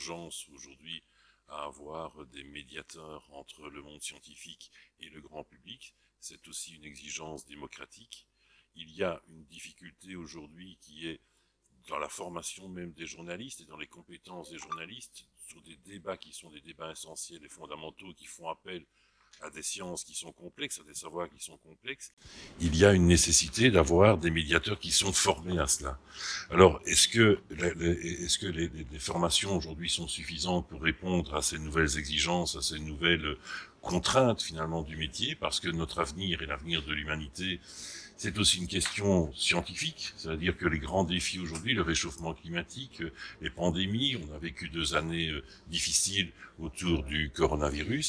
urgence aujourd'hui à avoir des médiateurs entre le monde scientifique et le grand public. C'est aussi une exigence démocratique. Il y a une difficulté aujourd'hui qui est dans la formation même des journalistes et dans les compétences des journalistes sur des débats qui sont des débats essentiels et fondamentaux qui font appel à des sciences qui sont complexes, à des savoirs qui sont complexes, il y a une nécessité d'avoir des médiateurs qui sont formés à cela. Alors, est-ce que les formations aujourd'hui sont suffisantes pour répondre à ces nouvelles exigences, à ces nouvelles contraintes finalement du métier, parce que notre avenir et l'avenir de l'humanité, c'est aussi une question scientifique, c'est-à-dire que les grands défis aujourd'hui, le réchauffement climatique, les pandémies, on a vécu 2 années difficiles autour du coronavirus,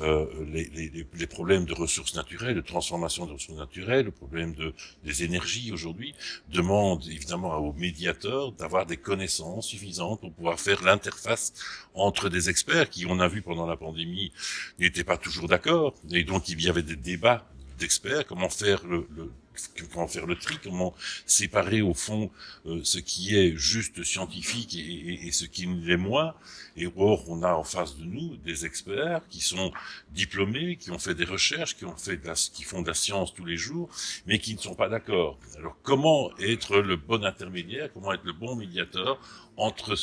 les problèmes de ressources naturelles, de transformation de ressources naturelles, le problème des énergies aujourd'hui, demandent évidemment aux médiateurs d'avoir des connaissances suffisantes pour pouvoir faire l'interface entre des experts qui, on a vu pendant la pandémie, n'étaient pas toujours d'accord, et donc il y avait des débats d'experts, comment faire le tri, comment séparer au fond ce qui est juste scientifique et ce qui l'est moins. Et or, on a en face de nous des experts qui sont diplômés, qui ont fait des recherches, qui font de la science tous les jours, mais qui ne sont pas d'accord. Alors, comment être le bon intermédiaire, comment être le bon médiateur entre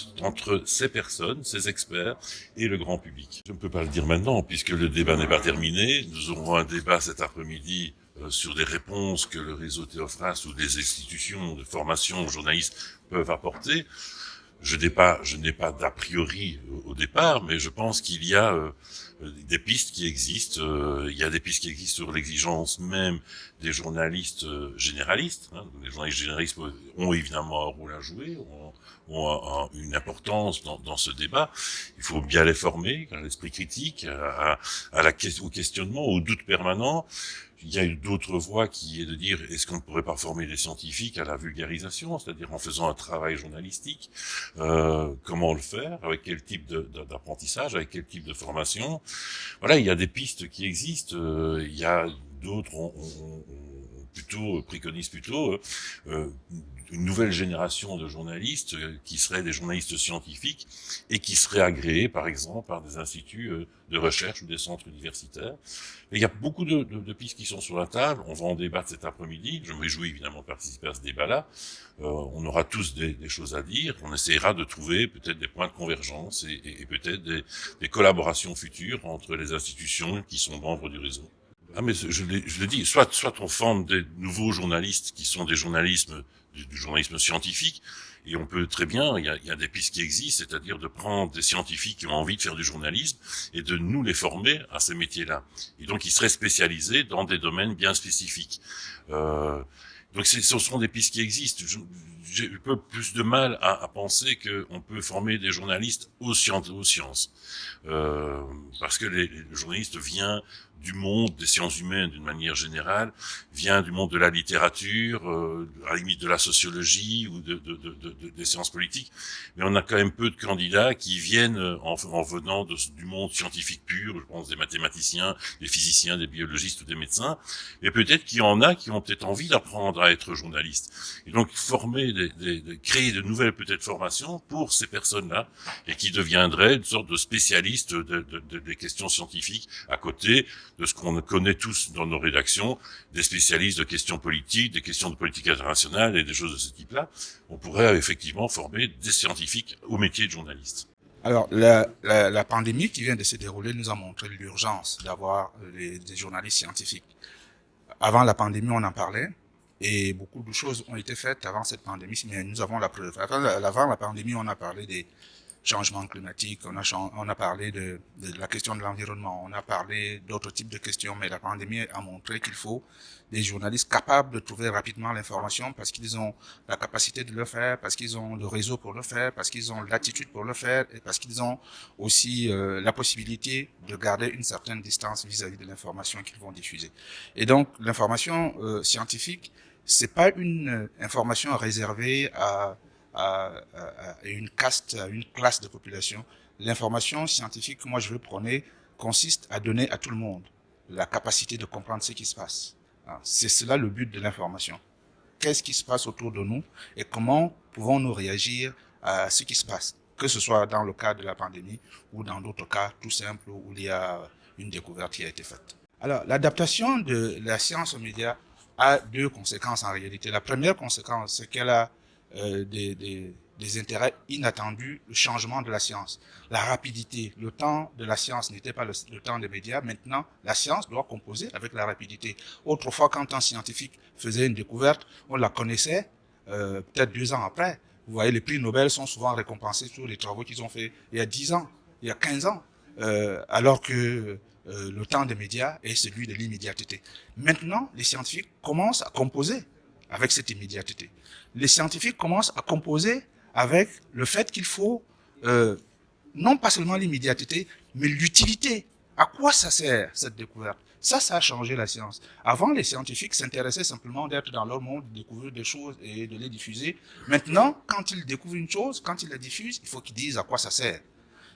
ces personnes, ces experts et le grand public? Je ne peux pas le dire maintenant, puisque le débat n'est pas terminé. Nous aurons un débat cet après-midi sur des réponses que le réseau Théophras ou des institutions de formation aux journalistes peuvent apporter. Je n'ai pas d'a priori au départ, mais je pense qu'il y a des pistes qui existent. Il y a des pistes qui existent sur l'exigence même des journalistes généralistes. Les journalistes généralistes ont évidemment un rôle à jouer, ont une importance dans ce débat. Il faut bien les former à l'esprit critique, au questionnement, au doute permanent. Il y a d'autres voies qui est de dire est-ce qu'on ne pourrait pas former les scientifiques à la vulgarisation, c'est-à-dire en faisant un travail journalistique, comment le faire, avec quel type d'apprentissage, avec quel type de formation. Voilà, il y a des pistes qui existent, il y a d'autres préconisent plutôt une nouvelle génération de journalistes qui seraient des journalistes scientifiques et qui seraient agréés, par exemple, par des instituts de recherche ou des centres universitaires. Et il y a beaucoup de pistes qui sont sur la table. On va en débattre cet après-midi. Je me réjouis évidemment de participer à ce débat-là. On aura tous des choses à dire. On essaiera de trouver peut-être des points de convergence et peut-être des collaborations futures entre les institutions qui sont membres du réseau. Ah mais je l'ai dit, soit on forme des nouveaux journalistes qui sont des journalismes du journalisme scientifique, et on peut très bien, il y a des pistes qui existent, c'est-à-dire de prendre des scientifiques qui ont envie de faire du journalisme et de nous les former à ces métiers-là. Et donc ils seraient spécialisés dans des domaines bien spécifiques. Donc ce sont des pistes qui existent. J'ai un peu plus de mal à penser qu'on peut former des journalistes aux sciences. Parce que le journaliste vient du monde des sciences humaines d'une manière générale, vient du monde de la littérature, à la limite de la sociologie ou des sciences politiques, mais on a quand même peu de candidats qui viennent en venant du monde scientifique pur, je pense des mathématiciens, des physiciens, des biologistes ou des médecins, et peut-être qu'il y en a qui ont peut-être envie d'apprendre à être journalistes. Et donc former, créer de nouvelles peut-être formations pour ces personnes-là, et qui deviendraient une sorte de spécialistes des questions scientifiques à côté de ce qu'on connaît tous dans nos rédactions, des spécialistes de questions politiques, des questions de politique internationale et des choses de ce type-là. On pourrait effectivement former des scientifiques au métier de journaliste. Alors, la pandémie qui vient de se dérouler nous a montré l'urgence d'avoir des journalistes scientifiques. Avant la pandémie, on en parlait, et beaucoup de choses ont été faites avant cette pandémie, mais nous avons la preuve. Avant la pandémie, on a parlé des changement climatique, on a parlé de la question de l'environnement, on a parlé d'autres types de questions, mais la pandémie a montré qu'il faut des journalistes capables de trouver rapidement l'information parce qu'ils ont la capacité de le faire, parce qu'ils ont le réseau pour le faire, parce qu'ils ont l'attitude pour le faire et parce qu'ils ont aussi la possibilité de garder une certaine distance vis-à-vis de l'information qu'ils vont diffuser. Et donc, l'information scientifique, c'est pas une information réservée à une caste, à une classe de population. L'information scientifique que moi je veux prôner consiste à donner à tout le monde la capacité de comprendre ce qui se passe. C'est cela le but de l'information. Qu'est-ce qui se passe autour de nous et comment pouvons-nous réagir à ce qui se passe? que ce soit dans le cas de la pandémie ou dans d'autres cas tout simples où il y a une découverte qui a été faite. Alors, l'adaptation de la science aux médias a deux conséquences en réalité. La première conséquence, c'est qu'elle a des intérêts inattendus, le changement de la science, la rapidité. Le temps de la science n'était pas le temps des médias. Maintenant, la science doit composer avec la rapidité. Autrefois, quand un scientifique faisait une découverte, on la connaissait peut-être 2 ans après. Vous voyez, les prix Nobel sont souvent récompensés sur les travaux qu'ils ont fait il y a 10 ans, il y a 15 ans, alors que le temps des médias est celui de l'immédiateté. Maintenant, les scientifiques commencent à composer avec cette immédiateté. Les scientifiques commencent à composer avec le fait qu'il faut non pas seulement l'immédiateté, mais l'utilité. À quoi ça sert cette découverte? Ça a changé la science. Avant, les scientifiques s'intéressaient simplement d'être dans leur monde, de découvrir des choses et de les diffuser. Maintenant, quand ils découvrent une chose, quand ils la diffusent, il faut qu'ils disent à quoi ça sert.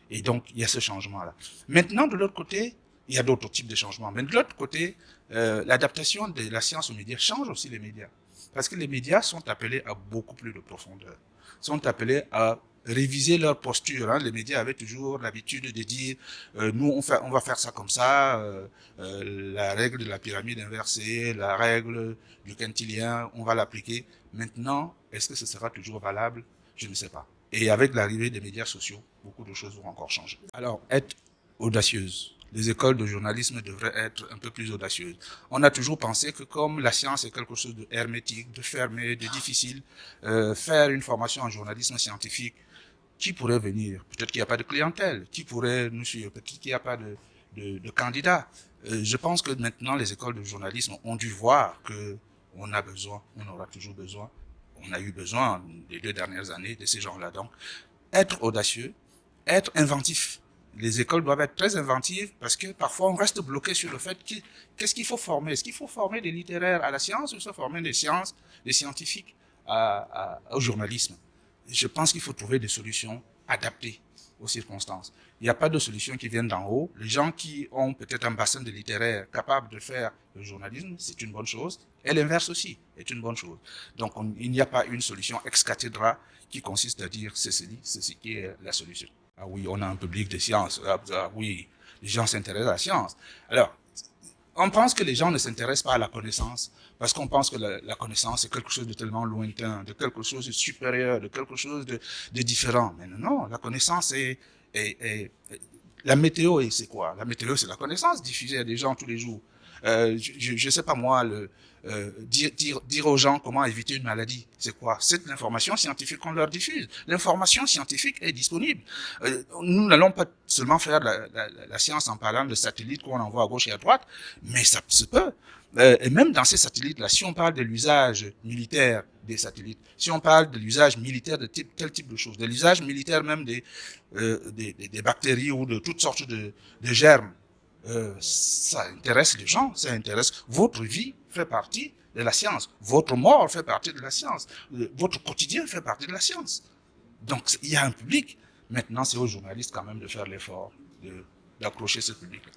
Et donc, il y a ce changement-là. Maintenant, de l'autre côté, il y a d'autres types de changements. Mais de l'autre côté, l'adaptation de la science aux médias change aussi les médias. Parce que les médias sont appelés à beaucoup plus de profondeur. Sont appelés à réviser leur posture. Les médias avaient toujours l'habitude de dire nous, on va faire ça comme ça, la règle de la pyramide inversée, la règle du quintilien, on va l'appliquer. Maintenant, est-ce que ce sera toujours valable? Je ne sais pas. Et avec l'arrivée des médias sociaux, beaucoup de choses vont encore changer. Alors, être audacieuse. Les écoles de journalisme devraient être un peu plus audacieuses. On a toujours pensé que comme la science est quelque chose de hermétique, de fermé, de difficile, faire une formation en journalisme scientifique, qui pourrait venir? Peut-être qu'il n'y a pas de clientèle. Qui pourrait nous suivre? Peut-être qu'il n'y a pas de candidats. Je pense que maintenant, les écoles de journalisme ont dû voir que on a besoin, on aura toujours besoin, on a eu besoin les 2 dernières années de ces gens-là. Donc, être audacieux, être inventif. Les écoles doivent être très inventives parce que parfois on reste bloqué sur le fait qu'est-ce qu'il faut former? Est-ce qu'il faut former des littéraires à la science ou il faut former des scientifiques au journalisme? Je pense qu'il faut trouver des solutions adaptées aux circonstances. Il n'y a pas de solutions qui viennent d'en haut. Les gens qui ont peut-être un bassin de littéraires capable de faire le journalisme, c'est une bonne chose. Et l'inverse aussi est une bonne chose. Donc il n'y a pas une solution ex cathedra qui consiste à dire c'est ceci qui est la solution. Ah oui, on a un public de sciences. Ah oui, les gens s'intéressent à la science. Alors, on pense que les gens ne s'intéressent pas à la connaissance parce qu'on pense que la connaissance est quelque chose de tellement lointain, de quelque chose de supérieur, de quelque chose de différent. Mais non, la connaissance est la météo, et c'est quoi? La météo, c'est la connaissance diffusée à des gens tous les jours. Je sais pas moi, dire aux gens comment éviter une maladie, c'est quoi? C'est l'information scientifique qu'on leur diffuse. L'information scientifique est disponible. Nous n'allons pas seulement faire la science en parlant de satellites qu'on envoie à gauche et à droite, mais ça se peut. Et même dans ces satellites-là, si on parle de l'usage militaire des satellites, si on parle de l'usage militaire de quel type de choses, de l'usage militaire même des bactéries ou de toutes sortes de germes, ça intéresse les gens, ça intéresse. Votre vie fait partie de la science, votre mort fait partie de la science, votre quotidien fait partie de la science. Donc il y a un public. Maintenant, c'est aux journalistes quand même de faire l'effort d'accrocher ce public-là.